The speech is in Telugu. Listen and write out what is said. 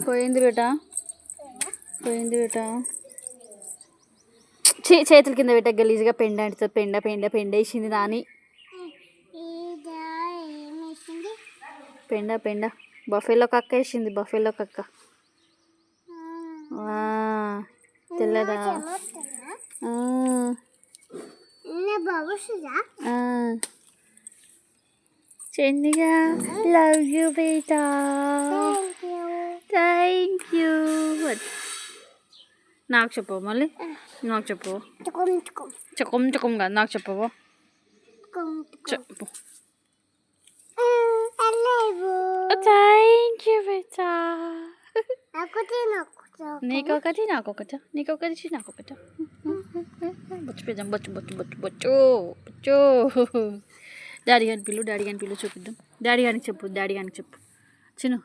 పోయింది బేటా, పోయింది బేటా. చేతుల కింద పెట్ట గలీజ్గా పెండ అంటుంది. పెండ పెండ పెండ వేసింది నాని. పెండ పెండ బఫేలో కక్క వేసింది. బఫేలో కక్క తెల్లదా? చందిగా లవ్ యూ బేటా, థ్యాంక్ యూ. నాకు చెప్పు మళ్ళీ, నాకు చెప్పు. చకం చకం కాదు, నాకు చెప్పవు. చెప్పు. థ్యాంక్ యూ బేటా. నీకొకటి నాకొకటి, నీకొకటి నాకొకటి. బొచ్చు పెద్దాం, బొచ్చు బొచ్చు బొచ్చు బొచ్చు బొచ్చు. డాడీ గాని పిల్లు, డాడీ గాని పిల్లు చూపిద్దాం. డాడీ గానికి చెప్పు, డాడీ గానికి చెప్పు చిన్న.